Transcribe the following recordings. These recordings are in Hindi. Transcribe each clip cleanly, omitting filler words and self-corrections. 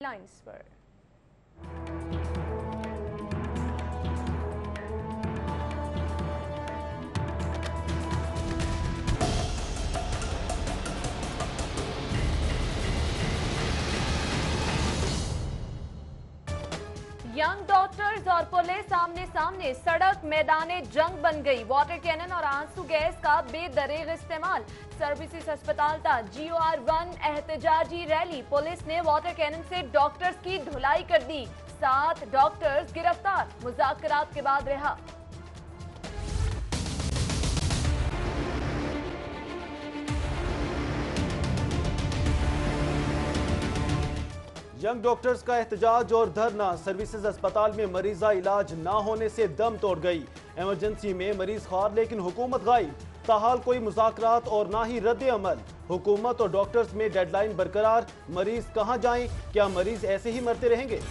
लाइन्स पर। यंग डॉक्टर्स और पुलिस आमने सामने, सड़क मैदाने जंग बन गई। वाटर कैनन और आंसू गैस का बेदरेग इस्तेमाल। सर्विसेज अस्पताल था GOR1 एहतजाजी रैली। पुलिस ने वाटर कैनन से डॉक्टर्स की धुलाई कर दी। 7 डॉक्टर्स गिरफ्तार, मुज़ाकरात के बाद रिहा। यंग डॉक्टर्स का एहतजाज और धरना। सर्विसेज अस्पताल में मरीजा इलाज ना होने से दम तोड़ गई। इमरजेंसी में मरीज खार लेकिन हुकूमत गायब। ताहाल कोई मुज़ाकरात और ना ही रद्द अमल। हुकूमत और डॉक्टर्स में डेडलाइन बरकरार। मरीज कहां जाएं? क्या मरीज ऐसे ही मरते रहेंगे?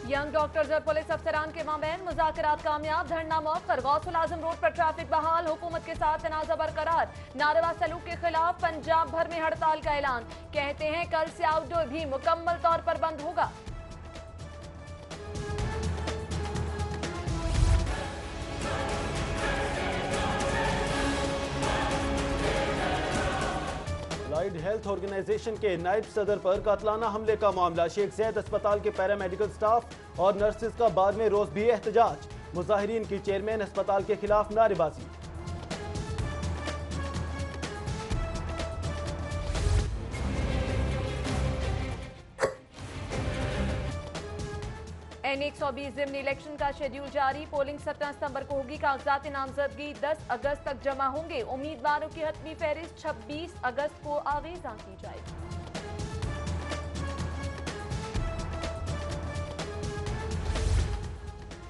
यंग डॉक्टर्स और पुलिस अफसरान के माबैन मुज़ाकरात कामयाब। धरना मौखर। गौसुल आजम रोड पर ट्रैफिक बहाल। हुकूमत के साथ तनाज़ा बरकरार। नारवा सलूक के खिलाफ पंजाब भर में हड़ताल का ऐलान। कहते हैं कल से आउटडोर भी मुकम्मल तौर पर बंद होगा। अलाइड हेल्थ ऑर्गेनाइजेशन के नायब सदर पर कातलाना हमले का मामला। शेख जैद अस्पताल के पैरामेडिकल स्टाफ और नर्सेज का बाद में रोज भी एहतजाज। मुजाहिरीन की चेयरमैन अस्पताल के खिलाफ नारेबाजी। N120 ज़िमनी इलेक्शन का शेड्यूल जारी। पोलिंग 17 सितंबर को होगी। कागजात नामजदगी 10 अगस्त तक जमा होंगे। उम्मीदवारों की हतमी फहरिस्त 26 अगस्त को आवेज़ा की जाएगी।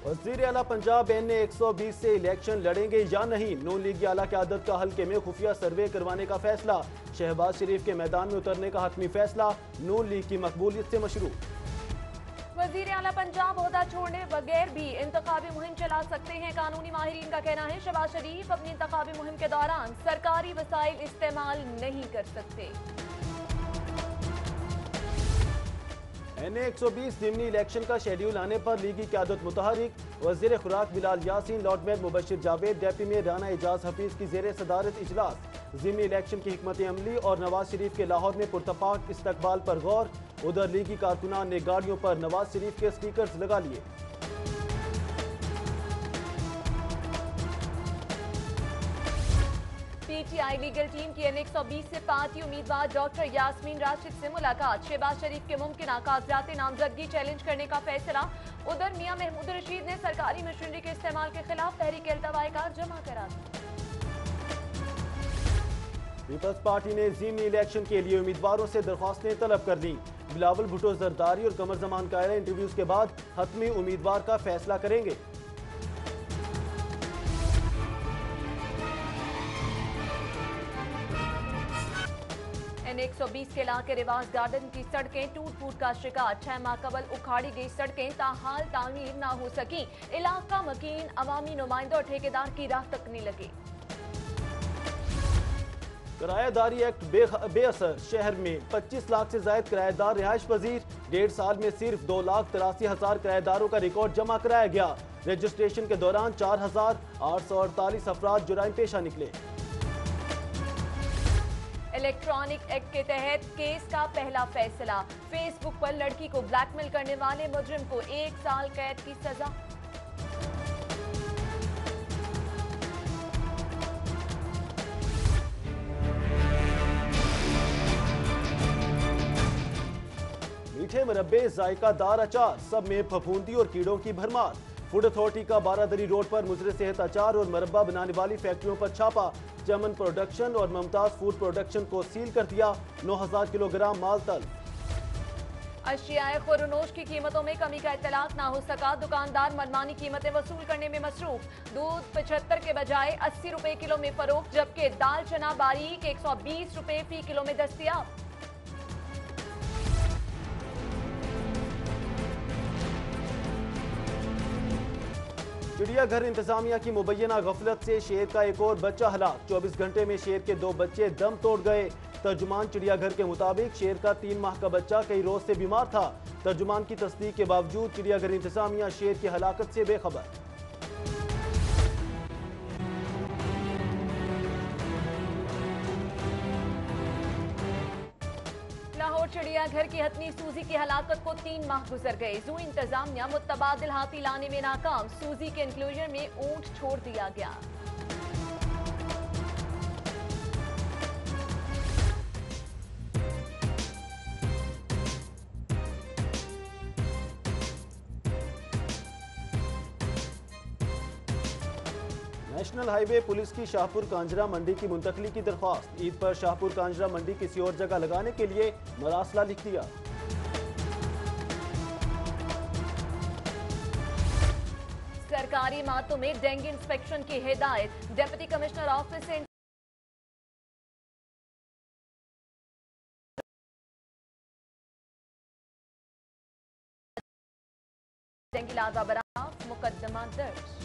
वज़ीर आला पंजाब N120 से इलेक्शन लड़ेंगे या नहीं? नून लीग आला क़यादत का हल्के में खुफिया सर्वे करवाने का फैसला। शहबाज शरीफ के मैदान में उतरने का हतमी फैसला। नून लीग की मकबूलियत से मशरू। वज़ीर आला पंजाब ओहदा छोड़ने बगैर भी इंतखाबी मुहिम चला सकते हैं। कानूनी माहिरीन का कहना है शहबाज शरीफ अपनी इंतखाबी मुहिम के दौरान सरकारी वसाइल इस्तेमाल नहीं कर सकते। N120 ज़िमनी इलेक्शन का शेड्यूल आने पर लीगी क़यादत मुतहरिक। वज़ीर खुराक Bilal Yasin, lord mayor Mubashir Javed, deputy mayor Rana Ejaz Hafeez की ज़ेर सदारत इजलास। ज़िमनी इलेक्शन की हिकमत अमली और नवाज शरीफ के लाहौर में पुरतपाक इस्तकबाल पर गौर। उधर लीगी कारकुनान ने गाड़ियों पर नवाज शरीफ के स्टिकर्स लगा लिए। PTI लीगल टीम की N120 से पार्टी उम्मीदवार डॉक्टर यास्मीन राशिद से मुलाकात। शहबाज शरीफ के मुमकिन कागजात नामजदगी चैलेंज करने का फैसला। उधर मियां महमूद रशीद ने सरकारी मशीनरी के इस्तेमाल के खिलाफ तहरीक अल्तवाए कार जमा करा दी। पीपल्स पार्टी ने ज़िमनी इलेक्शन के लिए उम्मीदवारों से दरख्वास्तें तलब कर दी। बिलावल भुट्टो जरदारी और कमर जमान कायरा इंटरव्यूज के बाद हतमी उम्मीदवार का फैसला करेंगे। N120 के इलाके रिवाज गार्डन की सड़कें टूट फूट का शिकार। 6 माह कबल उखाड़ी गई सड़कें ताहाल तामीर ना हो सकी। इलाका मकीन अवामी नुमाइंदों और ठेकेदार की राह तकने लगे। किरायादारी एक्ट बेअसर। शहर में 25 लाख से ज्यादा किराएदार रिहाइश पजीर। 1.5 साल में सिर्फ 2,83,000 किराएदारों का रिकॉर्ड जमा कराया गया। रजिस्ट्रेशन के दौरान 4,848 अफराद जुराइम पेशा निकले। इलेक्ट्रॉनिक एक्ट के तहत केस का पहला फैसला। फेसबुक पर लड़की को ब्लैकमेल करने वाले मुजरिम को 1 साल कैद की सजा। मीठे मुरब्बे, जायकादार अचार, सब में फफूंदी और कीड़ों की भरमार। फूड अथॉरिटी का बारादरी रोड पर मुजरे सेहत अचार और मुरब्बा बनाने वाली फैक्ट्रियों पर छापा। चमन प्रोडक्शन और मुमताज फूड प्रोडक्शन को सील कर दिया। 9,000 किलोग्राम माल तल्फ। अशियाए खुरनोश की कीमतों में कमी का इत्तलाक ना हो सका। दुकानदार मनमानी कीमतें वसूल करने में मसरूफ। दूध 75 के बजाय 80 रुपए किलो में फरोख्त, जबकि दाल चना बारीक 120 रुपए फी किलो में दस्तियाब। चिड़ियाघर इंतजामिया की मुबैना गफलत से शेर का एक और बच्चा हलाक। 24 घंटे में शेर के 2 बच्चे दम तोड़ गए। तर्जुमान चिड़ियाघर के मुताबिक शेर का 3 माह का बच्चा कई रोज से बीमार था। तर्जुमान की तस्दीक के बावजूद चिड़ियाघर इंतजामिया शेर की हलाकत से बेखबर। लाहौर चिड़ियाघर की हथनी सूजी की हलाकत को 3 माह गुजर गए। जू इंतजामिया मुतबादिल हाथी लाने में नाकाम। सूजी के इंक्लूजर में ऊंट छोड़ दिया गया। नेशनल हाईवे पुलिस की शाहपुर कांजरा मंडी की मुंतकली की दरख्वास्त। ईद पर शाहपुर कांजरा मंडी किसी और जगह लगाने के लिए मरासला लिख दिया। सरकारी इमारतों में डेंगू इंस्पेक्शन की हिदायत। डिप्टी कमिश्नर ऑफिस से डेंगू लार्वा बरामद, मुकदमा दर्ज।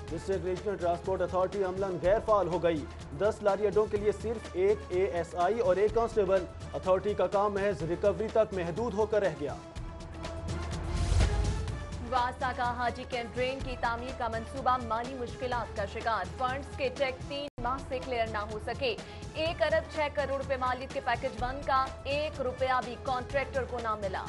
District regional transport authority Amlan गैर फाल हो गई। 10 लारी अड्डों के लिए सिर्फ एक ASI और एक कांस्टेबल। अथॉरिटी का काम महज रिकवरी तक महदूद होकर रह गया। वासा का हाजी कैंट ड्रेन की तामीर का मंसूबा माली मुश्किलात का शिकार। फंड्स के चेक 3 माह से क्लियर ना हो सके। 1 अरब 6 करोड़ रुपए मालियत के पैकेज 1 का 1 रुपया भी कॉन्ट्रैक्टर को ना मिला।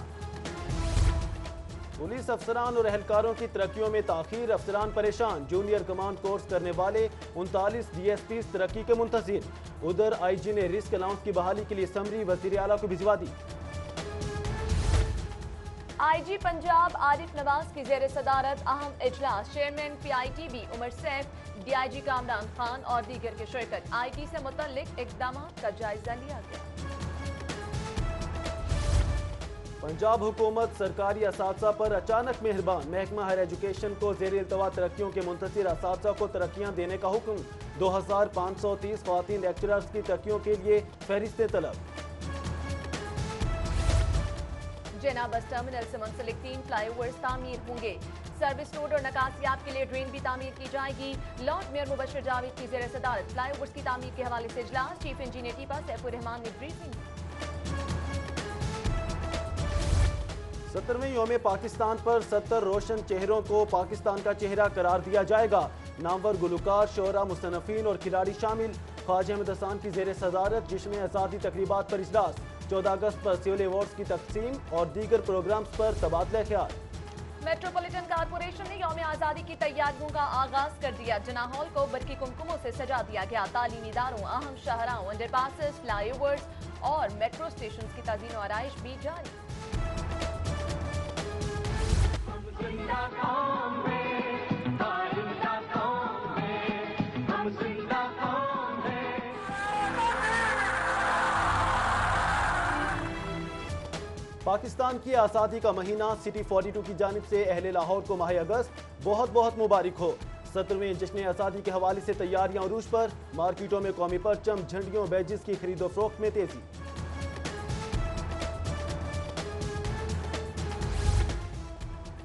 पुलिस अफसरान और एहलकारों की तरक्कियों में ताखीर। अफसरान परेशान। जूनियर कमांड कोर्स करने वाले 39 DSP तरक्की के मुंतजिर। उधर IG ने रिस्क अलाउंस की बहाली के लिए समरी वजीर आला को भिजवा दी। IG पंजाब आरिफ नवाज की जेर सदारत अहम इजलास। Chairman PITB Umar Saif, DIG Kamran Khan और दीगर की शिरकत। IT से मुतल्लिक इकदाम का जायजा लिया गया। पंजाब हुकूमत सरकारी असातिज़ा पर अचानक मेहरबान। महकमा हायर एजुकेशन को ज़ेर इल्तवा तरक्कियों के मुंतज़िर असातिज़ा को तरक्कियाँ देने का हुक्म। 2530 ख़वातीन लेक्चरर्स की तरक्कियों के लिए फहरिस्त तलब। जेना बस टर्मिनल से मुंसलिक 3 फ्लाईओवर्स तामीर होंगे। सर्विस रोड और नकासियात के लिए ड्रेन भी तामीर की जाएगी। लॉर्ड मेयर मुबशर जावेद की जेर सदारत फ्लाईओवर्स की तामीर के हवाले से इजलास। चीफ इंजीनियर टीपा सैफुर रहमान ने ब्रीफिंग। 70वें यौम पाकिस्तान पर 70 रोशन चेहरों को पाकिस्तान का चेहरा करार दिया जाएगा। नामवर गुलकार, शोरा, मुसन्नफीन और खिलाड़ी शामिल। ख्वाजा अहमद हसन की जेर सदारत जश्न आज़ादी तकरीबात पर इजलास। 14 अगस्त पर सिविल अवार्ड्स की तकसीम और दीगर प्रोग्राम्स पर तबादला ख्याल। मेट्रोपॉलिटन कारपोरेशन ने यौम आज़ादी की तैयारियों का आगाज कर दिया। जना हॉल को बरकी कुमकुमों से सजा दिया गया। तालीमी इदारों, अहम शाहराहों, अंडरपासेस, फ्लाईओवर्स और मेट्रो स्टेशन की तज़ीन और आराइश भी जारी। पाकिस्तान की आज़ादी का महीना सिटी 42 की जानिब से अहले लाहौर को माह अगस्त बहुत बहुत मुबारक हो। 70वें जश्न आज़ादी के हवाले से तैयारियां अरूज पर। मार्केटों में कौमी परचम, झंडियों, बैजेस की खरीदो फरोख्त में तेजी।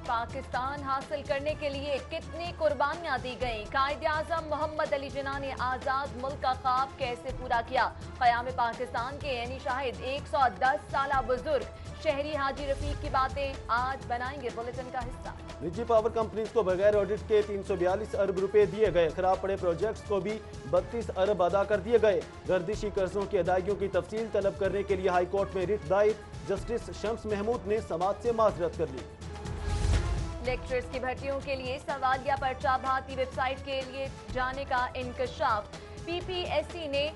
पाकिस्तान हासिल करने के लिए कितनी कुर्बानियां दी गईं। कायदे आज़म मोहम्मद अली जिन्ना ने आज़ाद मुल्क का ख्वाब कैसे पूरा किया। क़याम पाकिस्तान के यानी शाहिद 110 साला बुजुर्ग शहरी हाजी रफीक की बातें आज बनाएंगे बुलेटिन का हिस्सा। निजी पावर कंपनीज को बगैर ऑडिट के 342 अरब रुपए दिए गए। खराब पड़े प्रोजेक्ट्स को भी 32 अरब अदा कर दिए गए। गर्दिशी कर्जों की अदायगियों की तफसील तलब करने के लिए हाई कोर्ट में रिट दायर। जस्टिस शम्स महमूद ने समाज से माजरत कर ली। लेक्चरर्स की भर्तियों के लिए सवालिया पर्चा भारतीय वेबसाइट के लिए जाने का इंकशाफ। PPSC ने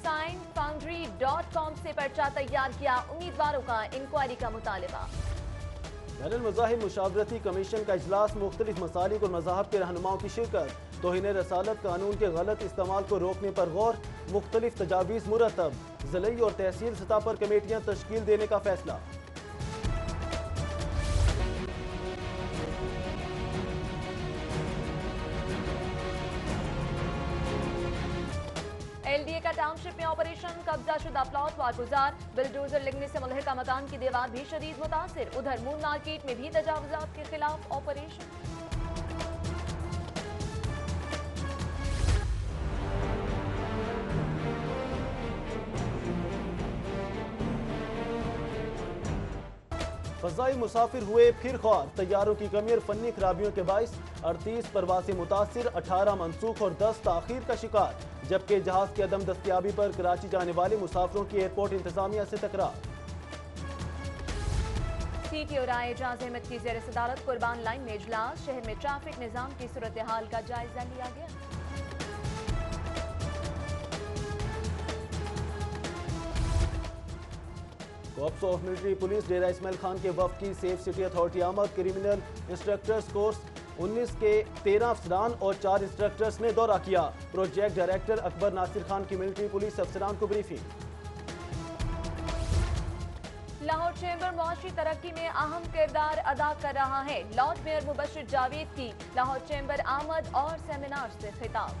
signfoundry.com से पर्चा तैयार किया। उम्मीदवारों का इंक्वायरी का मुतालिबा। बैनुल मज़ाहिब मुशावरती कमीशन का इजलास। मुख्तलिफ मसालिक और मज़ाहब के रहनुमाओं की शिरकत। तौहीन रसालत कानून के गलत इस्तेमाल को रोकने पर गौर। मुख्तलिफ तजावीज़ मुरतब। ज़िलई और तहसील सतह पर कमेटियाँ तश्कील देने का फैसला। LDA का टाउनशिप में ऑपरेशन, कब्जा शुदा प्लॉट वारगुजार, बिलडोजर लगने से मुल्हिका मकान की दीवार भी शदीद मुतासिर। उधर मून मार्केट में भी तजावुजात के खिलाफ ऑपरेशन। फजाई मुसाफिर हुए फिर ख्वार, तैयारों की कमी और फनी खराबियों के बाइस 38 परवासें मुतासिर, 18 मनसूख और 10 ताखीर का शिकार। जबकि जहाज की अदम दस्तियाबी पर कराची जाने वाले मुसाफिरों की एयरपोर्ट इंतजामिया से तकरार। CTO राय एजाज अहमद की ज़ेर सदारत कुर्बान लाइन में इजलास, शहर में ट्रैफिक निजाम की सूरत हाल का जायजा लिया गया। कॉप्स ऑफ मिलिट्री पुलिस डेरा इस्माइल खान के वफ्द की सेफ सिटी अथॉरिटी आमद, क्रिमिनल इंस्ट्रक्टर्स कोर्स 19 के 13 अफसरान और 4 इंस्ट्रक्टर्स ने दौरा किया। प्रोजेक्ट डायरेक्टर अकबर नासिर खान की मिलिट्री पुलिस अफसरान को ब्रीफिंग। लाहौर चैम्बर मुआशी तरक्की में अहम किरदार अदा कर रहा है। लॉर्ड मेयर मुबशिर जावेद की लाहौर चैम्बर आमद और सेमिनार से खिताब।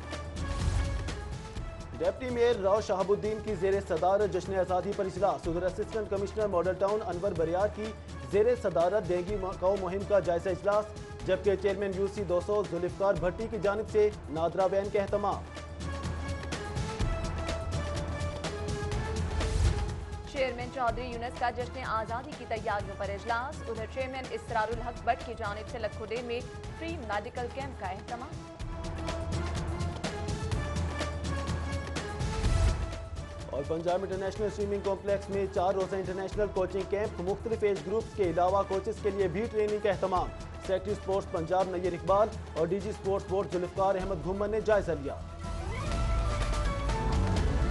डिप्टी मेयर राव शहाबुद्दीन की जेर सदारत जश्न आज़ादी पर इजलास। उधर assistant commissioner model town Anwar बरियार की जेर सदारत डेंगू मकाऊ मुहिम का जायजा इजलास। जबकि चेयरमैन UC 200 जुल्फकार भट्टी की जानिब से नादरा बैन का एहतमाम। चेयरमैन चौधरी यूनुस का जश्न आज़ादी की तैयारियों पर इजलास। उधर चेयरमैन इसरारुल हक भट्ट की जानिब से लखोडे में फ्री मेडिकल कैंप का एहतमाम। और पंजाब इंटरनेशनल स्विमिंग कॉम्प्लेक्स में 4 रोज़ा इंटरनेशनल कोचिंग कैंप, मुख्तलिफ एज ग्रुप्स के अलावा कोचेस के लिए भी ट्रेनिंग का एहतमाम। सेक्रेटरी स्पोर्ट्स पंजाब नैयर इकबाल और DG sports board Zulfiqar Ahmad Ghumman ने जायजा लिया।